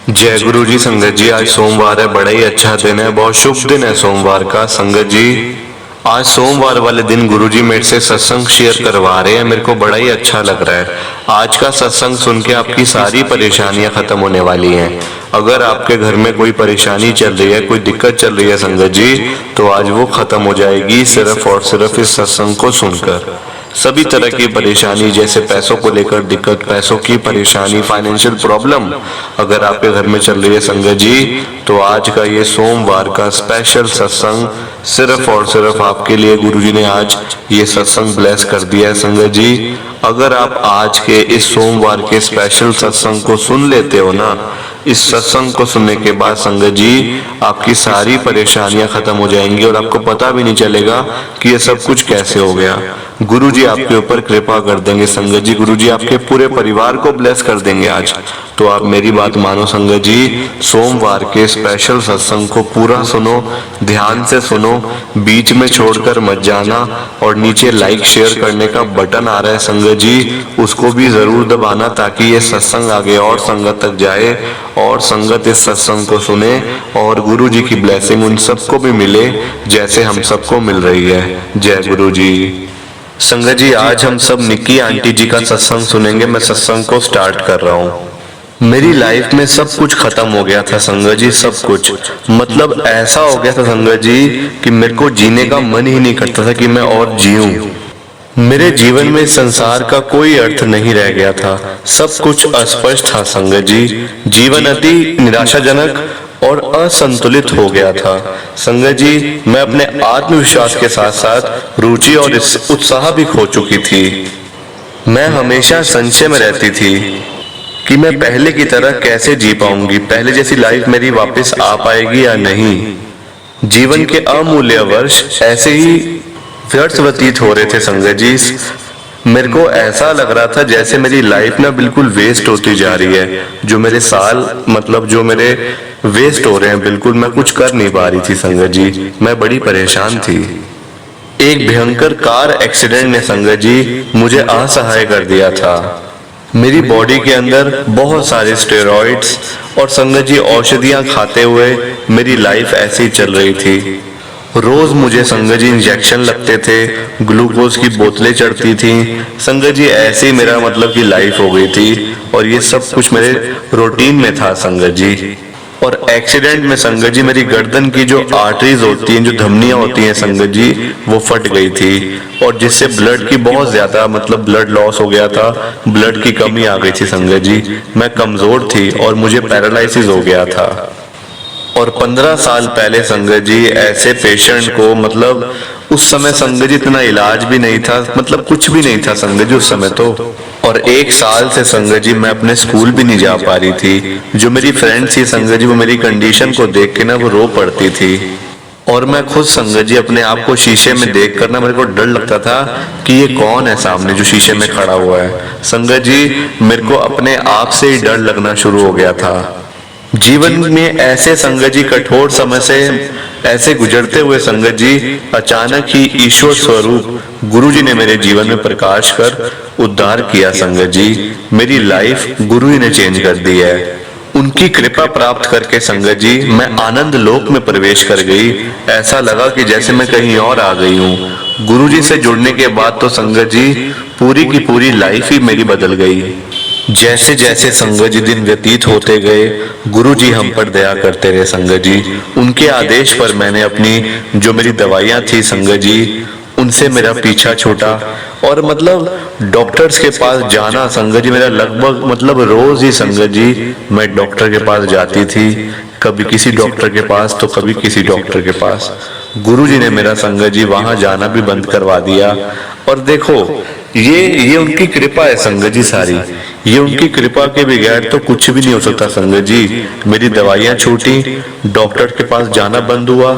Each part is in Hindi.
जय गुरु जी। संगत जी, आज सोमवार है, बड़ा ही अच्छा दिन है, बहुत शुभ दिन है सोमवार का। संगत जी, आज सोमवार वाले दिन गुरु जी मेरे से सत्संग शेयर करवा रहे हैं, मेरे को बड़ा ही अच्छा लग रहा है। आज का सत्संग सुन के आपकी सारी परेशानियां खत्म होने वाली हैं। अगर आपके घर में कोई परेशानी चल रही है, कोई दिक्कत चल रही है संगत जी, तो आज वो खत्म हो जाएगी सिर्फ और सिर्फ इस सत्संग को सुनकर। सभी तरह की परेशानी, जैसे पैसों को लेकर दिक्कत, पैसों की परेशानी, फाइनेंशियल प्रॉब्लम अगर आपके घर में चल रही है संगत जी, तो आज का ये सोमवार का स्पेशल सत्संग सिर्फ और सिर्फ आपके लिए गुरुजी ने आज ये सत्संग ब्लेस कर दिया है संगत जी। अगर आप आज के इस सोमवार के स्पेशल सत्संग को सुन लेते हो ना, इस सत्संग को सुनने के बाद संगत जी आपकी सारी परेशानियां खत्म हो जाएंगी और आपको पता भी नहीं चलेगा कि ये सब कुछ कैसे हो गया। गुरुजी आपके ऊपर कृपा कर देंगे संगत जी, गुरुजी आपके पूरे परिवार को ब्लेस कर देंगे आज। तो आप मेरी बात मानो संगत जी, सोमवार के स्पेशल सत्संग को पूरा सुनो, ध्यान से सुनो, बीच में छोड़कर मत जाना। और नीचे लाइक शेयर करने का बटन आ रहा है संगत जी, उसको भी जरूर दबाना ताकि ये सत्संग आगे और संगत तक जाए और संगत इस सत्संग को सुने और गुरु जी की ब्लेसिंग उन सबको भी मिले जैसे हम सबको मिल रही है। जय गुरु जी। संगत जी, आज हम सब निक्की आंटी जी का सत्संग सुनेंगे। मैं सत्संग को स्टार्ट कर रहा हूँ। मेरी लाइफ में सब कुछ खत्म हो गया था संगत जी, सब कुछ मतलब ऐसा हो गया था संगत जी कि मेरे को जीने का मन ही नहीं करता था कि मैं और जीऊं। मेरे जीवन में संसार का कोई अर्थ नहीं रह गया था, सब कुछ अस्पष्ट था संगत जी। जीवन अति निराशाजनक और असंतुलित हो गया था संगत जी। मैं अपने आत्मविश्वास के साथ साथ रुचि और उत्साह भी खो चुकी थी। मैं हमेशा संशय में रहती थी कि मैं पहले की तरह कैसे जी पाऊंगी, पहले जैसी लाइफ मेरी वापस आ पाएगी या नहीं। जीवन के अमूल्य वर्ष ऐसे ही व्यर्थ व्यतीत हो रहे थे संगत जी। मेरे को ऐसा लग रहा था जैसे मेरी लाइफ ना बिल्कुल वेस्ट होती जा रही है, जो मेरे साल मतलब जो मेरे वेस्ट हो रहे हैं, बिल्कुल मैं कुछ कर नहीं पा रही थी संगत जी। मैं बड़ी परेशान थी। एक भयंकर कार एक्सीडेंट ने संगत जी मुझे असहाय कर दिया था। मेरी बॉडी के अंदर बहुत सारे स्टेरॉइड्स और संगत जी औषधियां खाते हुए मेरी लाइफ ऐसी ही चल रही थी। रोज मुझे संगत जी इंजेक्शन लगते थे, ग्लूकोज की बोतलें चढ़ती थी संगत जी, ऐसे ही मेरा मतलब की लाइफ हो गई थी और ये सब कुछ मेरे रूटीन में था संगत जी। और एक्सीडेंट में संगत जी मेरी गर्दन की जो आर्टरीज होती हैं, जो धमनियां होती हैं संगत जी, वो फट गई थी और जिससे ब्लड की बहुत ज्यादा मतलब ब्लड लॉस हो गया था, ब्लड की कमी आ गई थी संगत जी। मैं कमजोर थी और मुझे पैरालिसिस हो गया था। और 15 साल पहले संगत जी ऐसे पेशेंट को मतलब उस समय संगत जी इतना इलाज भी नहीं था, मतलब कुछ भी नहीं था संगत जी उस समय तो। और 1 साल से संगत जी मैं अपने स्कूल भी नहीं जा पा रही थी। जो मेरी फ्रेंड्स थी संगत जी, वो मेरी कंडीशन को देख के ना वो रो पड़ती थी। और मैं खुद संगत जी अपने आप को शीशे में देख कर ना मेरे को डर लगता था कि ये कौन है सामने जो शीशे में खड़ा हुआ है। संगत जी मेरे को अपने आप से ही डर लगना शुरू हो गया था। जीवन में ऐसे संगत जी कठोर समय से ऐसे गुजरते हुए संगत जी अचानक ही ईश्वर स्वरूप गुरु जी ने मेरे जीवन में प्रकाश कर उद्धार किया संगत जी। मेरी लाइफ गुरु ही ने चेंज कर दी है। उनकी कृपा प्राप्त करके संगत जी मैं आनंद लोक में प्रवेश कर गई। ऐसा लगा कि जैसे मैं कहीं और आ गई हूँ। गुरु जी से जुड़ने के बाद तो संगत जी पूरी की पूरी लाइफ ही मेरी बदल गई। जैसे जैसे संगत जी दिन व्यतीत होते गए, गुरु जी हम पर दया करते रहे संगत जी। उनके आदेश पर मैंने अपनी जो मेरी दवाइयां थी संगत जी, उनसे मेरा पीछा छूटा। और मतलब डॉक्टर्स के पास जाना संगत जी मेरा लगभग मतलब रोज ही संगत जी मैं डॉक्टर के पास जाती थी। कभी किसी डॉक्टर के पास तो कभी किसी डॉक्टर के पास। गुरु जी ने मेरा संगत जी वहां जाना भी बंद करवा दिया। और देखो ये उनकी कृपा है संगत जी सारी। ये उनकी कृपा के बगैर तो कुछ भी नहीं हो सकता संगत जी। मेरी दवाइयां छूटी, डॉक्टर के पास जाना बंद हुआ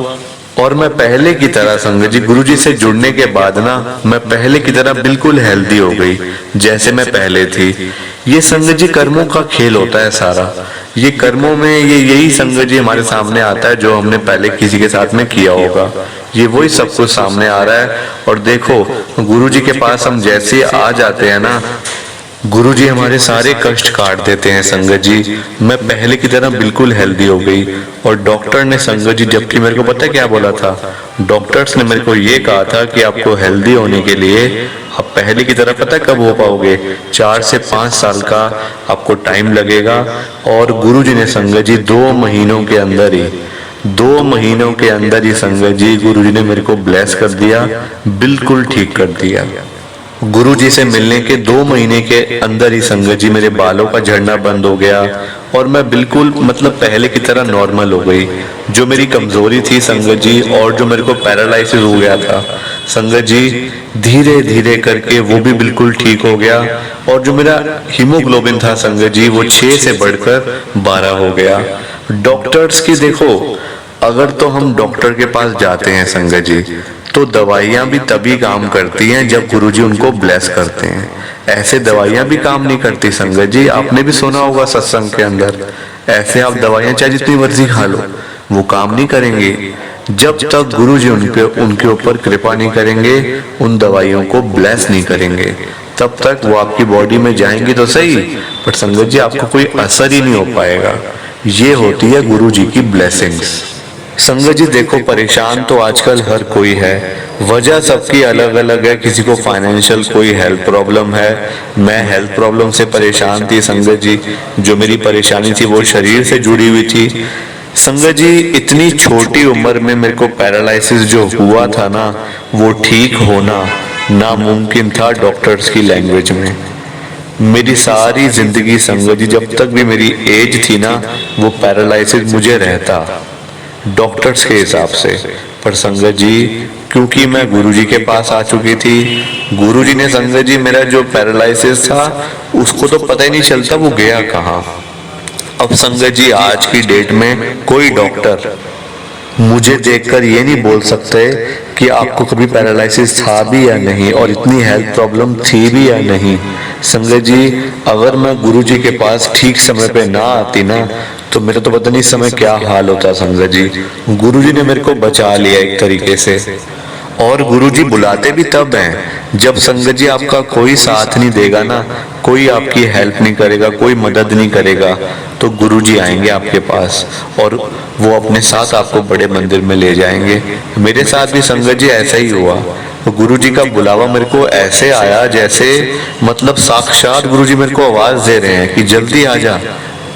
और मैं पहले की तरह संगत जी गुरुजी से जुड़ने के बाद ना मैं पहले की तरह बिल्कुल हेल्दी हो गई जैसे मैं पहले थी। ये संगत जी कर्मों का खेल होता है सारा। ये कर्मों में यही संगत जी हमारे सामने आता है जो हमने पहले किसी के साथ में किया होगा। ये वही सब कुछ सामने आ रहा है। और देखो गुरुजी के पास हम जैसे आ जाते हैं ना, गुरुजी हमारे सारे कष्ट काट देते हैं संगत जी। मैं पहले की तरह बिल्कुल हेल्दी हो गई। और डॉक्टर ने संगत जी, जबकि मेरे को पता है क्या बोला था, डॉक्टर्स ने मेरे को ये कहा था कि आपको हेल्दी होने के लिए आप पहले की तरह पता है कब हो पाओगे, 4 से 5 साल का आपको टाइम लगेगा। और गुरुजी ने संगत जी 2 महीनों के अंदर ही 2 महीनों के अंदर ही संगत जी गुरुजी ने मेरे को ब्लेस कर दिया, बिल्कुल ठीक कर दिया। गुरुजी से मिलने के 2 महीने के अंदर ही संगत जी मेरे बालों का झड़ना बंद हो गया और मैं बिल्कुल मतलब पहले की तरह नॉर्मल हो गई। जो मेरी कमजोरी थी संगत जी, और जो मेरे को पैरालिसिस हो गया था संगत जी, धीरे धीरे करके वो भी बिल्कुल ठीक हो गया। और जो मेरा हीमोग्लोबिन था संगत जी, वो 6 से बढ़कर 12 हो गया। डॉक्टर्स की देखो, अगर तो हम डॉक्टर के पास जाते हैं संगत जी, तो दवाइयां भी तभी काम करती हैं जब गुरुजी उनको ब्लेस करते हैं। ऐसे दवाइयां भी काम नहीं करती संगत जी। आपने भी सुना होगा सत्संग के अंदर, ऐसे आप दवाइयां चाहे जितनी मर्जी खा लो, वो काम नहीं करेंगे। जब तक गुरुजी उनके ऊपर कृपा नहीं करेंगे, उन दवाइयों को ब्लेस नहीं करेंगे, तब तक वो आपकी बॉडी में जाएंगी तो सही, पर संगत जी आपको कोई असर ही नहीं हो पाएगा। ये होती है गुरुजी की ब्लेसिंग्स। संगत जी देखो, परेशान तो आजकल हर कोई है, वजह सबकी अलग अलग है। किसी को फाइनेंशियल कोई हेल्थ प्रॉब्लम है, मैं हेल्थ प्रॉब्लम से परेशान थी संगत जी। जो मेरी परेशानी थी वो शरीर से जुड़ी हुई थी संगत जी। इतनी छोटी उम्र में मेरे को पैरालिसिस जो हुआ था ना, वो ठीक होना नामुमकिन था डॉक्टर्स की लैंग्वेज में। मेरी सारी जिंदगी संगत जी, जब तक भी मेरी एज थी ना, वो पैरालिसिस मुझे रहता डॉक्टर्स के हिसाब से। पर संगत जी, क्योंकि मैं गुरुजी के पास आ चुकी थी, गुरुजी ने संगत जी मेरा जो पैरालिसिस था उसको तो पता ही नहीं चलता वो गया कहाँ। अब संगत जी आज की डेट में कोई डॉक्टर मुझे देखकर ये नहीं बोल सकते कि आपको कभी पैरालिसिस था भी या नहीं, और इतनी हेल्थ प्रॉब्लम थी भी या नहीं। संगत जी, अगर मैं गुरुजी के पास ठीक समय पे ना आती ना, तो मेरा तो पता नहीं समय क्या हाल होता संगत जी। गुरुजी ने मेरे को बचा लिया एक तरीके से। और गुरुजी बुलाते भी तब हैं जब संगत जी आपका कोई साथ नहीं देगा ना, कोई आपकी हेल्प नहीं करेगा, कोई मदद नहीं करेगा, तो गुरुजी आएंगे आपके पास और वो अपने साथ आपको बड़े मंदिर में ले जाएंगे। मेरे साथ भी संगत जी ऐसा ही हुआ। तो गुरुजी का बुलावा मेरे को ऐसे आया जैसे मतलब साक्षात गुरुजी मेरे को आवाज दे रहे हैं कि जल्दी आ जा,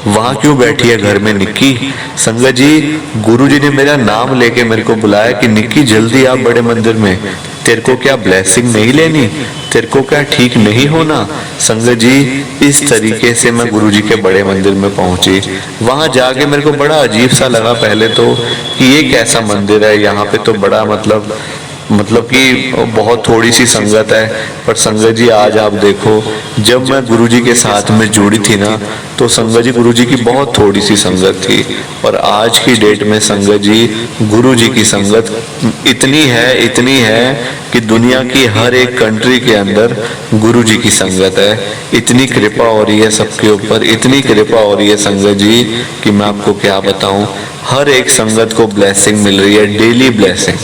वहां क्यों बैठी है घर में निक्की। संगत जी, गुरुजी ने मेरा नाम लेके मेरे को बुलाया कि निक्की जल्दी आ बड़े मंदिर में, तेरे को क्या ब्लेसिंग नहीं लेनी, तेरे को क्या ठीक नहीं होना। संगत जी, इस तरीके से मैं गुरुजी के बड़े मंदिर में पहुंची। वहां जाके मेरे को बड़ा अजीब सा लगा पहले तो कि ये कैसा मंदिर है, यहाँ पे तो बड़ा मतलब कि बहुत थोड़ी सी संगत है। पर संगत जी आज आप देखो, जब मैं गुरुजी के साथ में जुड़ी थी ना, तो संगत जी गुरुजी की बहुत थोड़ी सी संगत थी। और आज की डेट में संगत जी गुरुजी की संगत इतनी है कि दुनिया की हर एक कंट्री के अंदर गुरुजी की संगत है। इतनी कृपा हो रही है सबके ऊपर, इतनी कृपा हो रही है संगत जी कि मैं आपको क्या बताऊं। हर एक संगत को ब्लेसिंग मिल रही है, डेली ब्लेसिंग,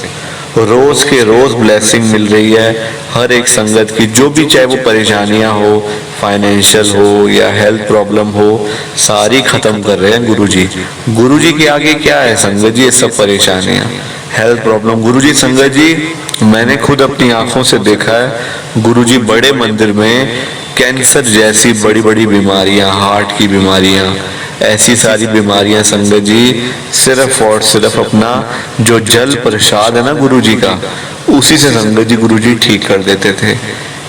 रोज के रोज ब्लेसिंग मिल रही है हर एक संगत की। जो भी चाहे वो परेशानियां हो, फाइनेंशियल हो या हेल्थ प्रॉब्लम हो, सारी खत्म कर रहे हैं गुरुजी। गुरुजी के आगे क्या है संगत जी, ये सब परेशानियां, हेल्थ प्रॉब्लम। गुरुजी संगत जी, मैंने खुद अपनी आंखों से देखा है, गुरुजी बड़े मंदिर में कैंसर जैसी बड़ी बड़ी बीमारियां, हार्ट की बीमारियां, ऐसी सारी बीमारियां संगत जी सिर्फ और सिर्फ अपना जो जल प्रसाद है ना गुरुजी का, उसी से संगत जी गुरुजी ठीक कर देते थे।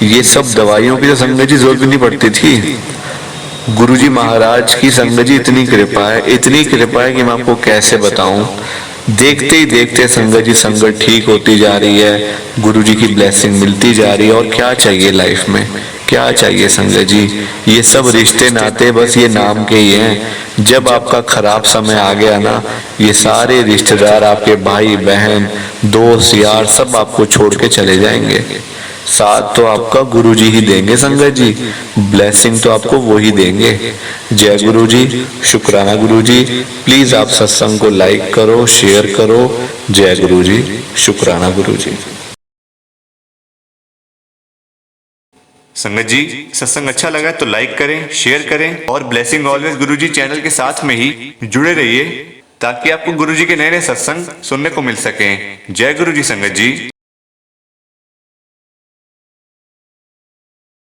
ये सब दवाइयों की तो संगत जी जरूरत भी नहीं पड़ती थी। गुरुजी महाराज की संगत जी इतनी कृपा है, इतनी कृपा है कि मैं आपको कैसे बताऊं। देखते ही देखते संगत जी संगत ठीक होती जा रही है, गुरुजी की ब्लेसिंग मिलती जा रही है। और क्या चाहिए लाइफ में, क्या चाहिए संगत जी, ये सब रिश्ते नाते बस ये नाम के ही हैं। जब आपका खराब समय आ गया ना, ये सारे रिश्तेदार, आपके भाई बहन दोस्त यार सब आपको छोड़ के चले जाएंगे। साथ तो आपका गुरुजी ही देंगे संगत जी, ब्लेसिंग तो आपको वो ही देंगे। जय गुरुजी, शुक्राना गुरुजी। प्लीज आप सत्संग को लाइक करो, शेयर करो। जय गुरुजी, शुक्राना गुरुजी। संगत जी सत्संग अच्छा लगा तो लाइक करें, शेयर करें और ब्लेसिंग ऑलवेज गुरुजी चैनल के साथ में ही जुड़े रहिए ताकि आपको गुरुजी के नए नए सत्संग सुनने को मिल सकें। जय गुरुजी संगत जी।